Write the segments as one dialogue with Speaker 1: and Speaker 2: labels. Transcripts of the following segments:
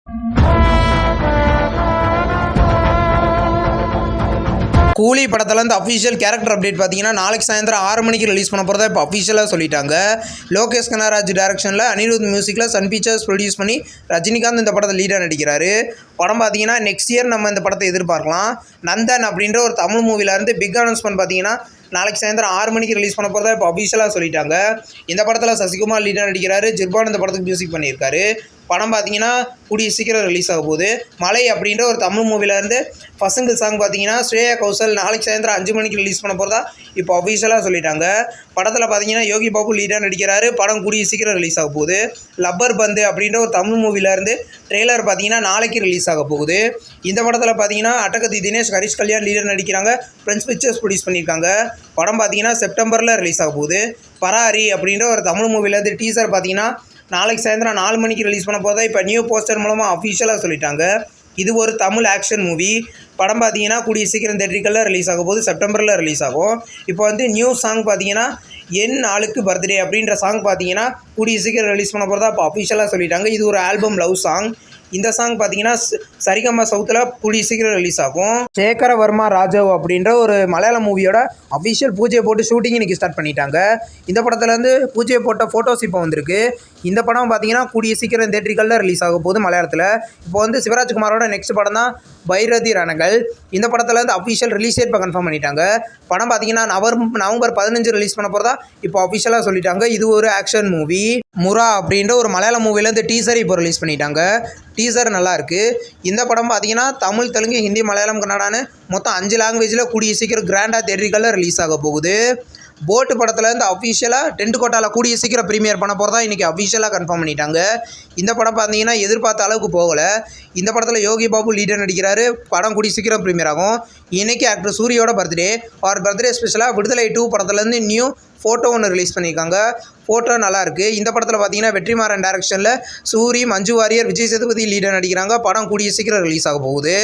Speaker 1: கூலி படத்தில் இந்த அஃபிஷியல் கேரக்டர் அப்டேட் பார்த்தீங்கன்னா நாளைக்கு சாயந்தரம் 6 மணிக்கு ரிலீஸ் பண்ண போகிறதா இப்போ அஃபிஷியலாக சொல்லிட்டாங்க. லோகேஷ் கனகராஜ் டைரக்ஷனில் அனிருத் மியூசிக்கில் சன் பிக்சர்ஸ் ப்ரொடியூஸ் பண்ணி ரஜினிகாந்த் இந்த படத்தை லீடாக நடிக்கிறாரு. படம் பார்த்தீங்கன்னா நெக்ஸ்ட் இயர் நம்ம இந்த படத்தை எதிர்பார்க்கலாம். நந்தன் அப்படின்ற ஒரு தமிழ் மூவிலேருந்து பிக் அனௌன்ஸ்மெண்ட் பார்த்தீங்கன்னா நாளைக்கு சாயந்தரம் 6 மணிக்கு ரிலீஸ் பண்ண போகிறதா இப்போ அஃபிஷியலாக சொல்லிட்டாங்க. இந்த படத்தில் சசிகுமார் லீடாக நடிக்கிறாரு. ஜிர்பான் இந்த படத்துக்கு மியூசிக் பண்ணியிருக்காரு. படம் பார்த்தீங்கன்னா கூடிய சீக்கிரம் ரிலீஸ் ஆக போகுது. மலை அப்படின்ற ஒரு தமிழ் மூவிலேருந்து பசங்க சாங் பார்த்தீங்கன்னா ஸ்ரேயா கௌசல் நாளைக்கு சாயந்தரம் 5 மணிக்கு ரிலீஸ் பண்ண போகிறதா இப்போ அஃபிஷியலாக சொல்லிட்டாங்க. படத்தில் பார்த்தீங்கன்னா யோகி பாபு லீடாக நடிக்கிறாரு. படம் கூடிய சீக்கிரம் ரிலீஸ் ஆக போகுது. லப்பர் பந்து அப்படின்ற ஒரு தமிழ் மூவிலேருந்து ட்ரெய்லர் பார்த்தீங்கன்னா நாளைக்கு ரிலீஸ் ஆக போகுது. இந்த படத்தில் பார்த்தீங்கன்னா அட்டகத்தி தினேஷ், ஹரிஷ் கல்யாண் லீடர் நடிக்கிறாங்க. ஃப்ரெண்ட்ஸ் பிக்சர்ஸ் ப்ரொடியூஸ் பண்ணியிருக்காங்க. படம் பார்த்தீங்கன்னா செப்டம்பரில் ரிலீஸ் ஆக போகுது. பராரி அப்படின்ற ஒரு தமிழ் மூவிலேருந்து டீசர் பார்த்தீங்கன்னா நாளைக்கு சாயந்தரம் 4 மணிக்கு ரிலீஸ் பண்ண போதா இப்போ நியூ போஸ்டர் மூலமாக அஃபிஷியலாக சொல்லிட்டாங்க. இது ஒரு தமிழ் ஆக்ஷன் மூவி. படம் பார்த்தீங்கன்னா கூடிய சீக்கிரம் தேட்டரிக்கலில் ரிலீஸ் ஆக போது. செப்டம்பரில் ரிலீஸ் ஆகும். இப்போ வந்து நியூ சாங் பார்த்தீங்கன்னா என் ஆளுக்கு பர்த்டே அப்படின்ற சாங் பார்த்தீங்கன்னா கூடிய சீக்கிரம் ரிலீஸ் பண்ண போகிறதா இப்போ அஃபிஷியலாக சொல்லிட்டாங்க. இது ஒரு ஆல்பம் லவ் சாங். இந்த சாங் பார்த்தீங்கன்னா சரிகமா சவுத்தில் கூடிய சீக்கிரம் ரிலீஸ் ஆகும். சேகரவர்மா ராஜவ் அப்படின்ற ஒரு மலையாள மூவியோட அஃபிஷியல் பூஜை போட்டு ஷூட்டிங் இன்றைக்கி ஸ்டார்ட் பண்ணிட்டாங்க. இந்த படத்துலேருந்து பூஜை போட்ட ஃபோட்டோஸ் இப்போ வந்திருக்கு. இந்த படம் பார்த்தீங்கன்னா கூடிய சீக்கிரம் தேட்டரிக்கலில் ரிலீஸ் ஆக போகுது மலையாளத்தில். இப்போ வந்து சிவராஜ்குமாரோட நெக்ஸ்ட் படம் தான் பைரதி ரணங்கள். இந்த படத்துலேருந்து அஃபிஷியல் ரிலீஸ் டேட் இப்போ கன்ஃபார்ம் பண்ணிட்டாங்க. படம் பார்த்தீங்கன்னா நவம்பர் 15 ரிலீஸ் பண்ண போகிறதா இப்போ அஃபிஷியலாக சொல்லிட்டாங்க. இது ஒரு ஆக்ஷன் மூவி. முரா அப்படின்ற ஒரு மலையாள மூவிலேருந்து டீசர் இப்போ ரிலீஸ் பண்ணிட்டாங்க. டீசர் நல்லாயிருக்கு. இந்த படம் பார்த்தீங்கன்னா தமிழ், தெலுங்கு, ஹிந்தி, மலையாளம், கன்னடான்னு மொத்தம் 5 லாங்குவேஜில் கூடிய சீக்கிரம் கிராண்டாக தேட்டரிக்கலில் ரிலீஸ் ஆக போகுது. போட்டு படத்துலேருந்து அஃபிஷியலாக டென்ட் கோட்டாவில் கூடிய சீக்கிரம் ப்ரீமியர் பண்ண போகிறதா இன்றைக்கி அஃபிஷியலாக கன்ஃபார்ம் பண்ணிட்டாங்க. இந்த படம் பார்த்தீங்கன்னா எதிர்பார்த்த அளவுக்கு போகலை. இந்த படத்தில் யோகி பாபு லீடர் நடிக்கிறாரு. படம் கூடிய சீக்கிரம் ப்ரீமியர் ஆகும். இன்றைக்கி ஆக்டர் சூரியோட பர்த்டே. அவர் பர்த்டே ஸ்பெஷலாக விடுதலை 2 படத்துலேருந்து நியூ ஃபோட்டோ ஒன்று ரிலீஸ் பண்ணியிருக்காங்க. ஃபோட்டோ நல்லாயிருக்கு. இந்த படத்தில் பார்த்தீங்கன்னா வெற்றிமாறன் டைரக்ஷனில் சூரி, மஞ்சு வாரியர், விஜய் சேதுபதி லீடர் நடிக்கிறாங்க. படம் கூடிய சீக்கிரம் ரிலீஸ் ஆக போகுது.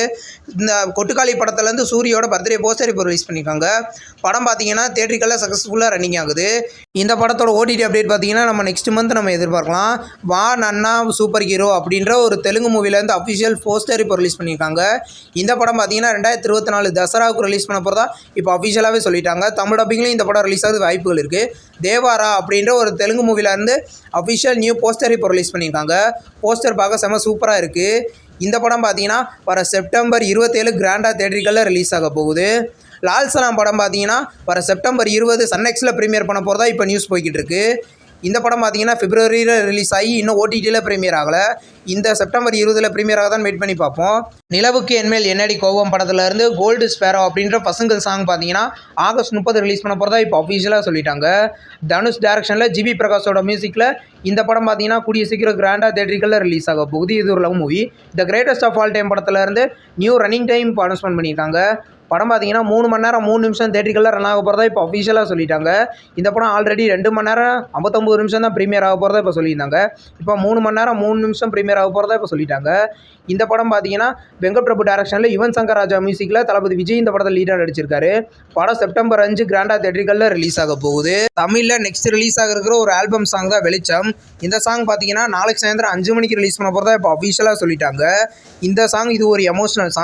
Speaker 1: இந்த கொட்டுக்காளி படத்துலேருந்து சூரியோட பர்த்டே போஸ்டர் இப்போ ரிலீஸ் பண்ணியிருக்காங்க. படம் பார்த்தீங்கன்னா தேட்டரிக்கலில் சக்ஸஸ்ஃபுல்லாக ரன்னிங் ஆகுது. இந்த படத்தோட ஓடிடி அப்டேட் பார்த்தீங்கன்னா நம்ம நெக்ஸ்ட் மந்த் நம்ம எதிர்பார்க்கலாம். வா நன்னா சூப்பர் ஹீரோ அப்படின்ற ஒரு தெலுங்கு மூவிலேருந்து அஃபிஷியல் போஸ்டர் இப்போ ரிலீஸ் பண்ணியிருக்காங்க. இந்த படம் பார்த்தீங்கன்னா 2024 தசராவுக்கு ரிலீஸ் பண்ண போகிறதா இப்போ அஃபிஷியலாகவே சொல்லிட்டாங்க. தமிழ் டப்பிங்லேயும் இந்த படம் ரிலீஸ் ஆகுது வாய்ப்புகள் இருக்குது. தேவாரா அப்படின்ற ஒரு தெலுங்கு மூவிலேருந்து அஃபிஷியல் நியூ போஸ்டர் இப்போ ரிலீஸ் பண்ணியிருக்காங்க. போஸ்டர் பார்க்க செம்ம சூப்பராக இருக்குது. இந்த படம் பார்த்தீங்கன்னா வர செப்டம்பர் 27 கிராண்டாக தேட்டரிக்கலில் ரிலீஸ் ஆக போகுது. லால் சலாம் படம் பார்த்தீங்கன்னா வர செப்டம்பர் 20 சன்நெக்ஸில் ப்ரீமியர் பண்ண போகிறதா இப்போ நியூஸ் போய்கிட்டு இருக்குது. இந்த படம் பார்த்தீங்கன்னா பிப்ரவரியில் ரிலீஸ் ஆகி இன்னும் ஓடிடியில் ப்ரீமியர் ஆகலை. இந்த செப்டம்பர் 20 ப்ரீமியர் ஆக தான் வெயிட் பண்ணி பார்ப்போம். நிலவுக்கு என்மேல் என்னடி கோவம் படத்துலேருந்து கோல்டு ஸ்பேரோ அப்படின்ற பசங்கள் சாங் பார்த்தீங்கன்னா ஆகஸ்ட் 30 ரிலீஸ் பண்ண போகிறதா இப்போ அஃபிஷியலாக சொல்லிட்டாங்க. தனுஷ் டைரக்ஷனில் ஜிபி பிரகாஷோட மியூசிக்கில் இந்த படம் பார்த்தீங்கன்னா கூடிய சீக்கிரம் கிராண்டாக தேட்டரிக்கலில் ரிலீஸ் ஆக போகுது. இது ஒரு love movie. The greatest of all time படத்துலேருந்து நியூ ரன்னிங் டைம் அனௌன்ஸ்மெண்ட் பண்ணியிருக்காங்க. படம் பார்த்தீங்கன்னா 3 மணி நேரம் 3 நிமிஷம் தேட்டரிக்கலில் ரன் ஆக போகிறதா இப்போ அஃபிஷியலாக சொல்லிட்டாங்க. இந்த படம் ஆல்ரெடி 2 மணி நேரம் 59 நிமிஷம் தான் ப்ரீமியர் ஆக போகிறதா இப்போ சொல்லியிருந்தாங்க. இப்போ 3 மணி நேரம் 3 நிமிஷம் ப்ரீமியர் ஆக போகிறதா இப்போ சொல்லிட்டாங்க. இந்த படம் பார்த்தீங்கன்னா வெங்கட் பிரபு டைரக்ஷனில் யுவன் சங்கர் ராஜா மியூசிக்கில் தளபதி விஜய் இந்த படத்தில் லீடாக நடிச்சிருக்காரு. படம் செப்டம்பர் 5 கிராண்டாக தேட்டரிக்கலில் ரிலீஸ் ஆக போகுது. தமிழில் நெக்ஸ்ட் ரிலீஸ் ஆக இருக்கிற ஒரு ஆல்பம் சாங் தான் வெளிச்சம். இந்த சாங் பார்த்தீங்கன்னா நாளைக்கு சாயந்தரம் 5 மணிக்கு ரிலீஸ் பண்ண போகிறதா இப்போ அஃபிஷியலாக சொல்லிட்டாங்க. இந்த சாங் இது ஒரு எமோஷனல்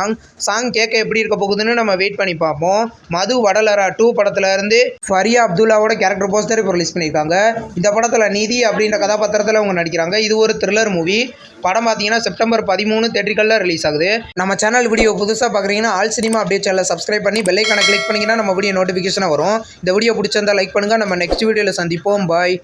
Speaker 1: சாங் கேட்க எப்படி இருக்க போகுதுன்னு நம்ம வெயிட் பண்ணி பார்ப்போம். மது வடலரா 2 படத்துல இருந்து ஃபரியா அப்துல்லாவோட கேரக்டர் போஸ்டர் இப்போ ரிலீஸ் பண்ணியிருக்காங்க. இந்த படத்தில் நிதி அப்படின்ற கதாபாத்திரத்தில் அவங்க நடிக்கிறாங்க. இது ஒரு த்ரில்லர் மூவி. படம் பார்த்தீங்கன்னா செப்டம்பர் 13 தேட்டரிக்கலில் ரிலீஸ் ஆகுது. நம்ம சேனல் வீடியோ புதுசாக பார்க்குறீங்கன்னா ஆல் சினிமா அப்டேட் சேனலை சப்ஸ்கிரைப் பண்ணி பெல் ஐகானை கிளிக் பண்ணிங்கன்னா நம்ம வீடியோ நோட்டிஃபிகேஷனாக வரும். இந்த வீடியோ பிடிச்சிருந்தா லைக் பண்ணுங்கள். நம்ம நெக்ஸ்ட் வீடியோவில் சந்திப்போம். பாய்.